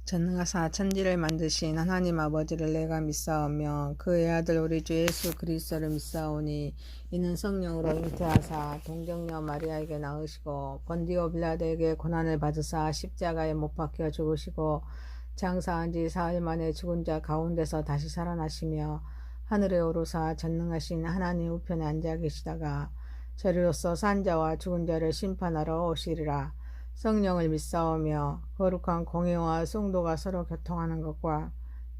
전능하사 천지를 만드신 하나님 아버지를 내가 믿사오며 그의 아들 우리 주 예수 그리스도를 믿사오니 이는 성령으로 잉태하사 동정녀 마리아에게 낳으시고 본디오 빌라도에게 고난을 받으사 십자가에 못 박혀 죽으시고 장사한 지 사흘 만에 죽은 자 가운데서 다시 살아나시며 하늘에 오르사 전능하신 하나님 우편에 앉아 계시다가 저리로서 산 자와 죽은 자를 심판하러 오시리라. 성령을 믿사오며 거룩한 공예와 성도가 서로 교통하는 것과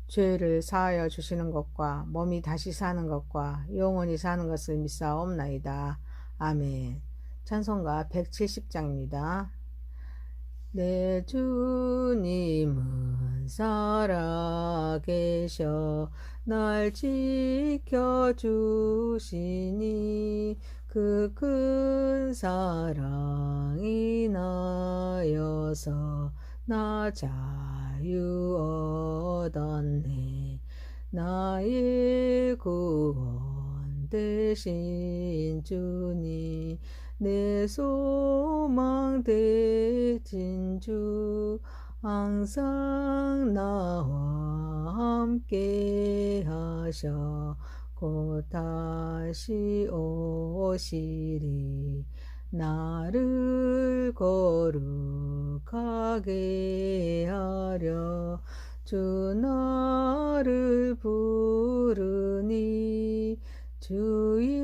죄를 사하여 주시는 것과 몸이 다시 사는 것과 영원히 사는 것을 믿사옵나이다. 아멘. 찬송가 170장입니다. 내 주님은 살아계셔 날 지켜주시니 그 큰 사랑이 나여서 나 자유 얻었네. 나의 구원 되신 주님 내 소망 되신 주 항상 나와 함께 하셔 곧 다시 오시리. 나를 거룩하게 하려 주 나를 부르니 주의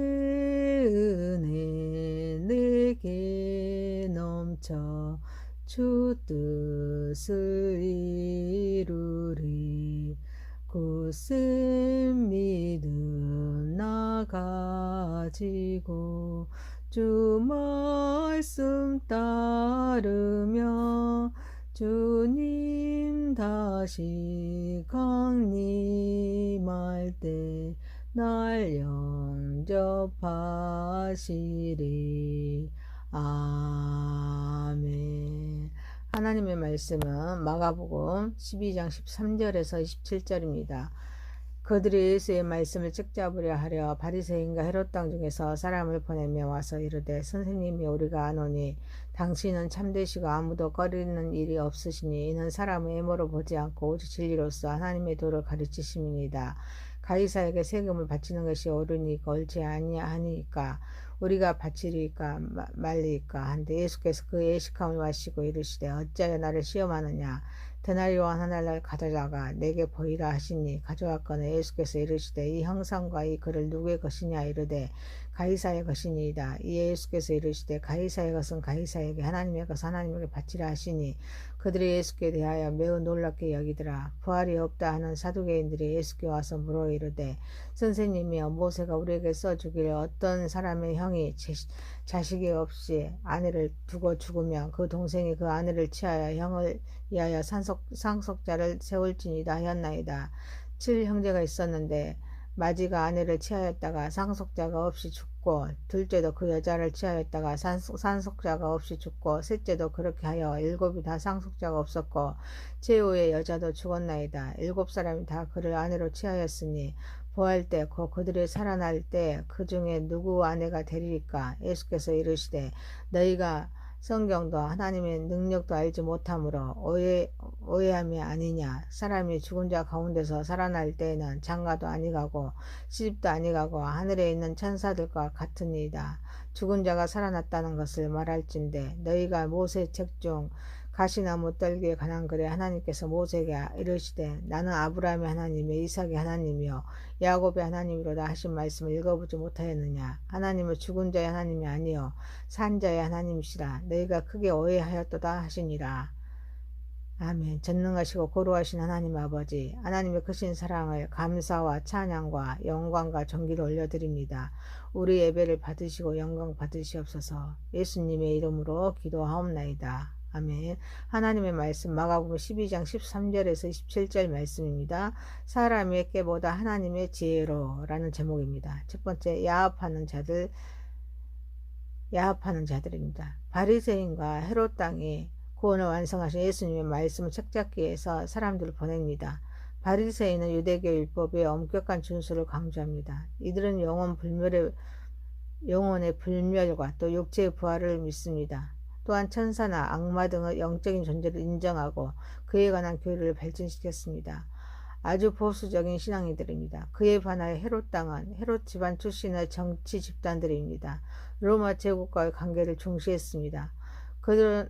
은혜 내게 넘쳐 주 뜻을 이루리. 굳센 믿음 나 가지고 주 말씀 따르며 주님 다시 강림할 때 날 영접하시리. 아멘. 하나님의 말씀은 마가복음 12장 13절에서 27절입니다. 그들이 예수의 말씀을 책잡으려 하려 바리새인과 헤롯 땅 중에서 사람을 보내며 와서 이르되 선생님이 우리가 아노니 당신은 참되시고 아무도 꺼리는 일이 없으시니 이는 사람의 외모로 보지 않고 오직 진리로서 하나님의 도를 가르치심이니이다. 가이사에게 세금을 바치는 것이 옳으니까 옳지 아니하니까 우리가 바치리까 말리까 한데 예수께서 그 예식함을 마시고 이르시되 어찌하여 나를 시험하느냐. 데나리온 하나를 가져다가 내게 보이라 하시니 가져왔거늘 예수께서 이르시되 이 형상과 이 글을 누구의 것이냐 이르되 가이사의 것이니이다. 이에 예수께서 이르시되 가이사의 것은 가이사에게 하나님의 것은 하나님에게 바치라 하시니 그들이 예수께 대하여 매우 놀랍게 여기더라. 부활이 없다 하는 사두개인들이 예수께 와서 물어 이르되 선생님이여 모세가 우리에게 써주기를 어떤 사람의 형이 자식이 없이 아내를 두고 죽으면 그 동생이 그 아내를 취하여 형을 위하여 상속자를 세울지니이다 하였나이다. 7형제가 있었는데 마지가 아내를 취하였다가 상속자가 없이 죽고 둘째도 그 여자를 취하였다가 상속자가 없이 죽고 셋째도 그렇게 하여 7이 다 상속자가 없었고 최후의 여자도 죽었나이다. 7사람이 다 그를 아내로 취하였으니 부활 때 그들이 살아날 때 그 중에 누구 아내가 되리까. 예수께서 이르시되 너희가 성경도 하나님의 능력도 알지 못하므로 오해함이 아니냐. 사람이 죽은 자 가운데서 살아날 때에는 장가도 아니가고 시집도 아니가고 하늘에 있는 천사들과 같으니이다. 죽은 자가 살아났다는 것을 말할진대 너희가 모세 책 중 가시나무 떨기에 관한 글에 하나님께서 모세에게 이르시되 나는 아브라함의 하나님의 이삭의 하나님이요 야곱의 하나님이로다 하신 말씀을 읽어보지 못하였느냐. 하나님은 죽은 자의 하나님이 아니요 산 자의 하나님이시라. 너희가 크게 오해하였도다 하시니라. 아멘. 전능하시고 고루하신 하나님 아버지, 하나님의 크신 사랑을 감사와 찬양과 영광과 존귀를 올려드립니다. 우리 예배를 받으시고 영광 받으시옵소서. 예수님의 이름으로 기도하옵나이다. 아멘. 하나님의 말씀 마가복음 12장 13절에서 27절 말씀입니다. 사람의 깨보다 하나님의 지혜로 라는 제목입니다. 첫 번째, 야합하는 자들입니다. 바리새인과 헤롯 땅이 구원을 완성하신 예수님의 말씀을 책잡기 위해서 사람들을 보냅니다. 바리새인은 유대교 율법의 엄격한 준수를 강조합니다. 이들은 영혼의 불멸과 또 육체의 부활을 믿습니다. 또한 천사나 악마 등의 영적인 존재를 인정하고 그에 관한 교리를 발전시켰습니다. 아주 보수적인 신앙인들입니다. 그에 반하여 헤롯 땅은 헤롯 집안 출신의 정치 집단들입니다. 로마 제국과의 관계를 중시했습니다.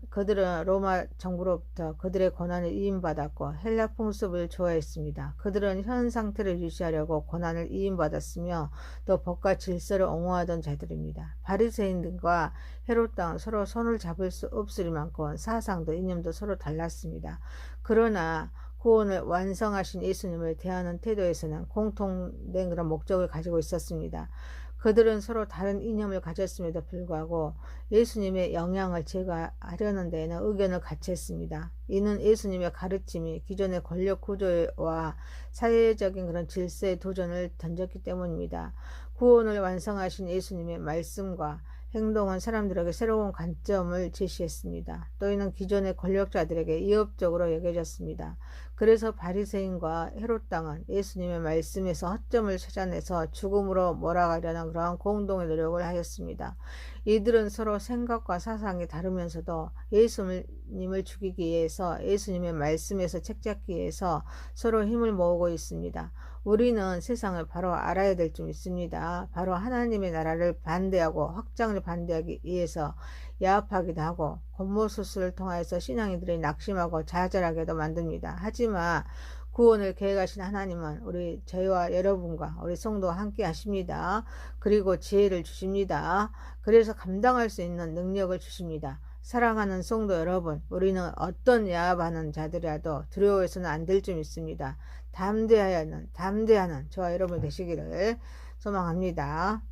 그들은 로마 정부로부터 그들의 권한을 이임받았고 헬라 풍습을 좋아했습니다. 그들은 현 상태를 유지하려고 권한을 이임받았으며 또 법과 질서를 옹호하던 자들입니다. 바리새인들과 헤롯 땅은 서로 손을 잡을 수 없을 만큼 사상도 이념도 서로 달랐습니다. 그러나 구원을 완성하신 예수님을 대하는 태도에서는 공통된 그런 목적을 가지고 있었습니다. 그들은 서로 다른 이념을 가졌음에도 불구하고 예수님의 영향을 제거하려는 데에는 의견을 같이 했습니다. 이는 예수님의 가르침이 기존의 권력 구조와 사회적인 그런 질서의 도전을 던졌기 때문입니다. 구원을 완성하신 예수님의 말씀과 행동은 사람들에게 새로운 관점을 제시했습니다. 또 이는 기존의 권력자들에게 위협적으로 여겨졌습니다. 그래서 바리새인과 헤롯 당은 예수님의 말씀에서 허점을 찾아내서 죽음으로 몰아가려는 그러한 공동의 노력을 하였습니다. 이들은 서로 생각과 사상이 다르면서도 예수님을 죽이기 위해서 예수님의 말씀에서 책잡기 위해서 서로 힘을 모으고 있습니다. 우리는 세상을 바로 알아야 될 줄 믿습니다. 바로 하나님의 나라를 반대하고 확장을 반대하기 위해서 야합하기도 하고 권모수술을 통하여서 신앙인들이 낙심하고 좌절하게도 만듭니다. 하지만 구원을 계획하신 하나님은 저희와 여러분과 우리 성도와 함께 하십니다. 그리고 지혜를 주십니다. 그래서 감당할 수 있는 능력을 주십니다. 사랑하는 성도 여러분, 우리는 어떤 야합하는 자들이라도 두려워해서는 안 될 줄 믿습니다. 담대하는 저와 여러분 되시기를 소망합니다.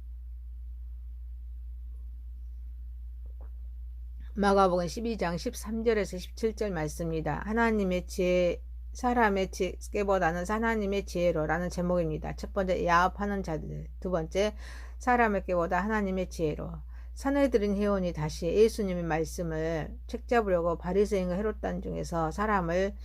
마가복음 12장 13절에서 17절 말씀입니다. 사람의 지혜보다는 하나님의 지혜로라는 제목입니다. 첫 번째, 야합하는 자들. 두 번째, 사람의 깨보다 하나님의 지혜로. 산헤드린 회원이 다시 예수님의 말씀을 책잡으려고 바리새인과 헤롯 당 중에서 사람을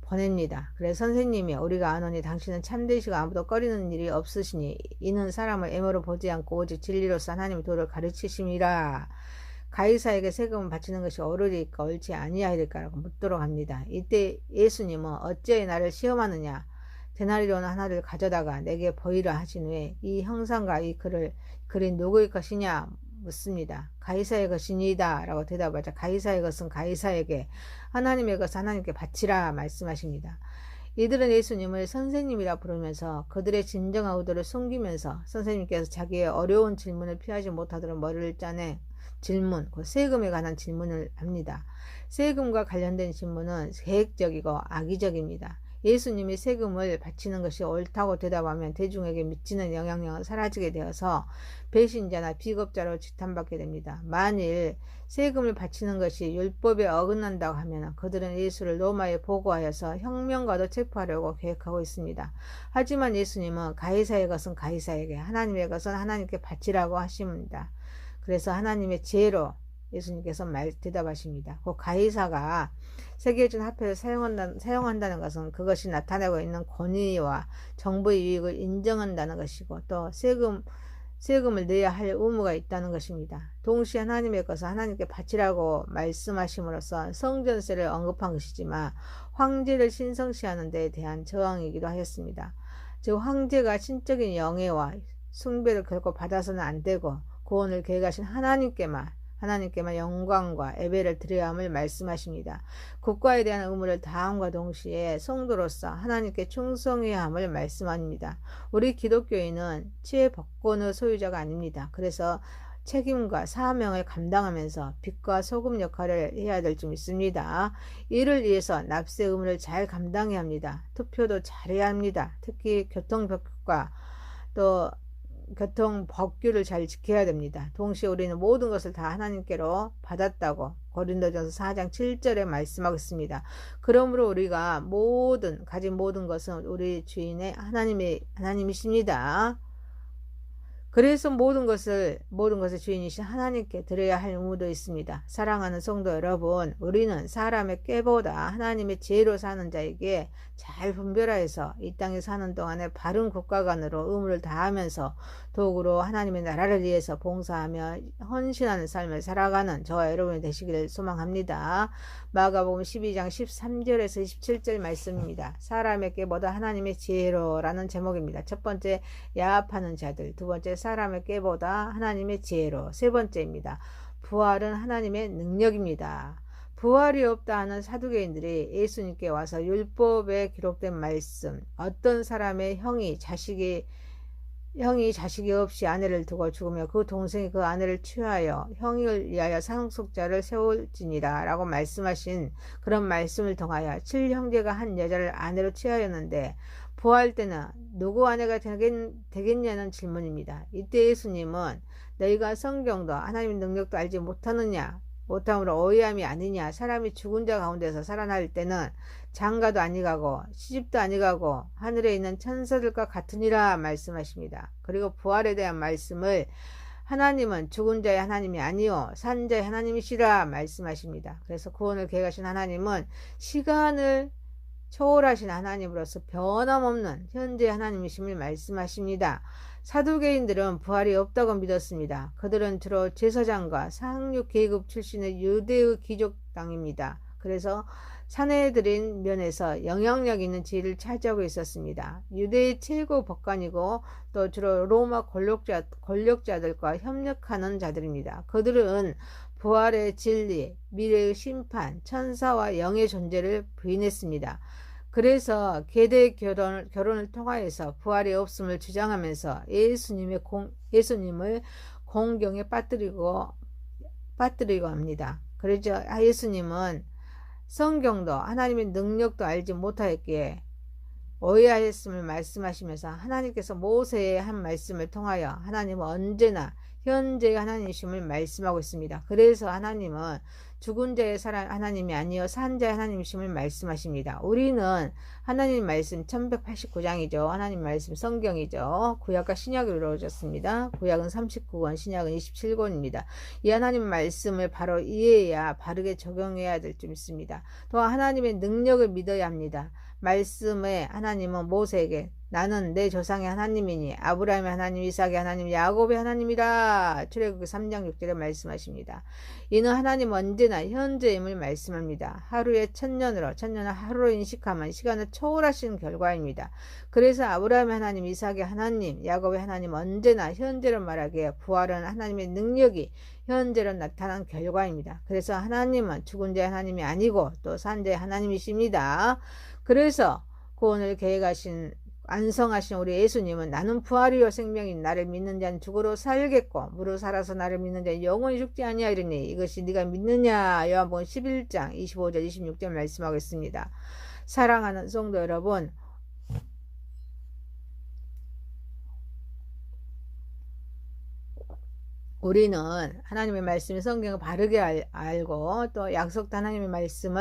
보냅니다. 그래서 선생님이 우리가 아노니 당신은 참되시고 아무도 꺼리는 일이 없으시니 이는 사람을 애모로 보지 않고 오직 진리로서 하나님의 도를 가르치심이라. 가이사에게 세금을 바치는 것이 옳으리까 옳지 아니하리까라고 묻도록 합니다. 이때 예수님은 어찌하여 나를 시험하느냐, 데나리온 하나를 가져다가 내게 보이라 하신 후에 이 형상과 이 글을 그린 누구의 것이냐 묻습니다. 가이사의 것이니이다 라고 대답하자 가이사의 것은 가이사에게, 하나님의 것은 하나님께 바치라 말씀하십니다. 이들은 예수님을 선생님이라 부르면서 그들의 진정한 의도를 숨기면서 선생님께서 자기의 어려운 질문을 피하지 못하도록 머리를 짜내 세금에 관한 질문을 합니다. 세금과 관련된 질문은 계획적이고 악의적입니다. 예수님이 세금을 바치는 것이 옳다고 대답하면 대중에게 미치는 영향력은 사라지게 되어서 배신자나 비겁자로 지탄받게 됩니다. 만일 세금을 바치는 것이 율법에 어긋난다고 하면 그들은 예수를 로마에 보고하여서 혁명가도 체포하려고 계획하고 있습니다. 하지만 예수님은 가이사의 것은 가이사에게, 하나님의 것은 하나님께 바치라고 하십니다. 그래서 하나님의 지혜로 예수님께서 대답하십니다. 그 가이사가 세계준 화폐를 사용한다는 것은 그것이 나타내고 있는 권위와 정부의 유익을 인정한다는 것이고 또 세금을 내야 할 의무가 있다는 것입니다. 동시에 하나님의 것을 하나님께 바치라고 말씀하심으로써 성전세를 언급한 것이지만 황제를 신성시하는 데에 대한 저항이기도 하였습니다. 즉 황제가 신적인 영예와 숭배를 결코 받아서는 안 되고 구원을 계획하신 하나님께만 영광과 예배를 드려야 함을 말씀하십니다. 국가에 대한 의무를 다함과 동시에 성도로서 하나님께 충성해야 함을 말씀합니다. 우리 기독교인은 지혜복권의 소유자가 아닙니다. 그래서 책임과 사명을 감당하면서 빛과 소금 역할을 해야 될 줄 믿습니다. 이를 위해서 납세 의무를 잘 감당해야 합니다. 투표도 잘해야 합니다. 특히 교통법과 또 교통법규를 잘 지켜야 됩니다. 동시에 우리는 모든 것을 다 하나님께로 받았다고 고린도전서 4장 7절에 말씀하고 있습니다. 그러므로 우리가 가진 모든 것은 우리 주인의 하나님이십니다. 그래서 모든 것을 주인이신 하나님께 드려야 할 의무도 있습니다. 사랑하는 성도 여러분, 우리는 사람의 꾀보다 하나님의 지혜로 사는 자에게 잘 분별하여서 이 땅에 사는 동안에 바른 국가관으로 의무를 다하면서 도구로 하나님의 나라를 위해서 봉사하며 헌신하는 삶을 살아가는 저와 여러분이 되시기를 소망합니다. 마가복음 12장 13절에서 27절 말씀입니다. 사람의 꾀보다 하나님의 지혜로라는 제목입니다. 첫 번째, 야합하는 자들. 두 번째, 사람의 꾀보다 하나님의 지혜로. 세 번째입니다. 부활은 하나님의 능력입니다. 부활이 없다 하는 사두개인들이 예수님께 와서 율법에 기록된 말씀, 어떤 사람의 형이 자식이 없이 아내를 두고 죽으며 그 동생이 그 아내를 취하여 형을 위하여 상속자를 세울지니라 라고 말씀하신 그런 말씀을 통하여 7형제가 한 여자를 아내로 취하였는데 부활 때는 누구 아내가 되겠냐는 질문입니다. 이때 예수님은 너희가 성경도 하나님의 능력도 알지 못함으로 오해함이 아니냐. 사람이 죽은 자 가운데서 살아날 때는 장가도 아니가고 시집도 아니가고 하늘에 있는 천사들과 같으니라 말씀하십니다. 그리고 부활에 대한 말씀을 하나님은 죽은 자의 하나님이 아니요 산 자의 하나님이시라 말씀하십니다. 그래서 구원을 계획하신 하나님은 시간을 초월하신 하나님으로서 변함없는 현재 하나님이심을 말씀하십니다. 사두개인들은 부활이 없다고 믿었습니다. 그들은 주로 제사장과 상류 계급 출신의 유대의 귀족당입니다. 그래서 사내들인 면에서 영향력 있는 지위를 차지하고 있었습니다. 유대의 최고 법관이고 또 주로 로마 권력자들과 협력하는 자들입니다. 그들은 부활의 진리, 미래의 심판, 천사와 영의 존재를 부인했습니다. 그래서 계대 결혼을 통하여서 부활이 없음을 주장하면서 예수님을 공경에 빠뜨리고 합니다. 그래서 예수님은 성경도 하나님의 능력도 알지 못하였기에 오해하였음을 말씀하시면서 하나님께서 모세의 한 말씀을 통하여 하나님은 언제나 현재의 하나님이심을 말씀하고 있습니다. 그래서 하나님은 죽은 자의 하나님이 아니요 산 자의 하나님이심을 말씀하십니다. 우리는 하나님 말씀 1189장이죠. 하나님 말씀 성경이죠. 구약과 신약으로 이루어졌습니다. 구약은 39권, 신약은 27권입니다. 이 하나님 말씀을 바로 이해해야 바르게 적용해야 될 점 있습니다. 또한 하나님의 능력을 믿어야 합니다. 말씀에 하나님은 모세에게 나는 내 조상의 하나님이니 아브라함의 하나님, 이삭의 하나님, 야곱의 하나님이라 출애굽기 3장 6절에 말씀하십니다. 이는 하나님 언제나 현재임을 말씀합니다. 하루에 천년을 하루로 인식하면 시간을 초월하시는 결과입니다. 그래서 아브라함의 하나님, 이삭의 하나님, 야곱의 하나님 언제나 현재로 말하기에 부활은 하나님의 능력이 현재로 나타난 결과입니다. 그래서 하나님은 죽은 자의 하나님이 아니고 또 산 자의 하나님이십니다. 그래서 구원을 계획하신 안성하신 우리 예수님은 나는 부활이요 생명인 나를 믿는 자는 죽어도 살겠고 무릇 살아서 나를 믿는 자는 영원히 죽지 아니하리니 이것이 네가 믿느냐. 요한복음 11장 25절 26절 말씀하겠습니다. 사랑하는 성도 여러분, 우리는 하나님의 말씀이 성경을 바르게 알고 또 약속된 하나님의 말씀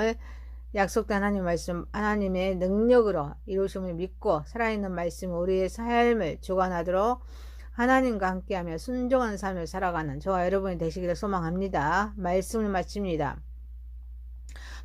하나님의 능력으로 이루심을 믿고 살아있는 말씀 우리의 삶을 주관하도록 하나님과 함께하며 순종한 삶을 살아가는 저와 여러분이 되시기를 소망합니다. 말씀을 마칩니다.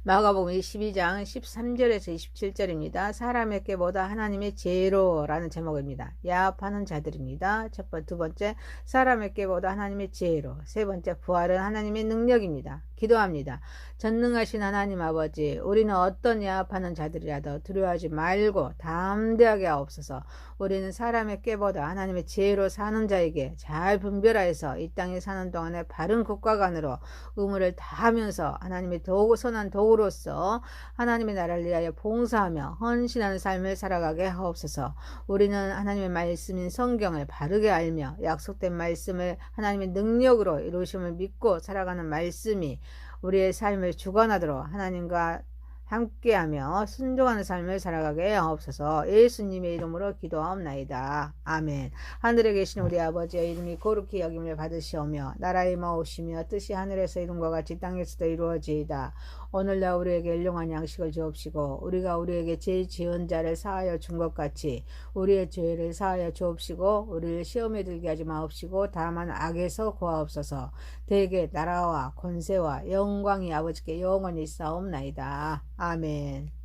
마가복음 12장 13절에서 27절입니다. 사람의 꾀보다 하나님의 지혜로라는 제목입니다. 야합하는 자들입니다. 두 번째, 사람의 꾀보다 하나님의 지혜로. 세 번째, 부활은 하나님의 능력입니다. 기도합니다. 전능하신 하나님 아버지, 우리는 어떤 야합하는 자들이라도 두려워하지 말고 담대하게 하옵소서. 우리는 사람의 꾀보다 하나님의 지혜로 사는 자에게 잘 분별하여서 이 땅에 사는 동안에 바른 국가관으로 의무를 다하면서 하나님의 선한 도구로서 하나님의 나라를 위하여 봉사하며 헌신하는 삶을 살아가게 하옵소서. 우리는 하나님의 말씀인 성경을 바르게 알며 약속된 말씀을 하나님의 능력으로 이루심을 믿고 살아가는 말씀이 우리의 삶을 주관하도록 하나님과 함께하며 순종하는 삶을 살아가게 하옵소서. 예수님의 이름으로 기도하옵나이다. 아멘. 하늘에 계신 우리 아버지의 이름이 거룩히 여김을 받으시오며 나라의 마오시며 뜻이 하늘에서 이룬과 같이 땅에서도 이루어지이다. 오늘날 우리에게 일용할 양식을 주옵시고 우리가 우리에게 죄 지은 자를 사하여 준 것 같이 우리의 죄를 사하여 주옵시고 우리를 시험에 들게 하지 마옵시고 다만 악에서 구하옵소서. 대개 나라와 권세와 영광이 아버지께 영원히 있사옵나이다. 아멘.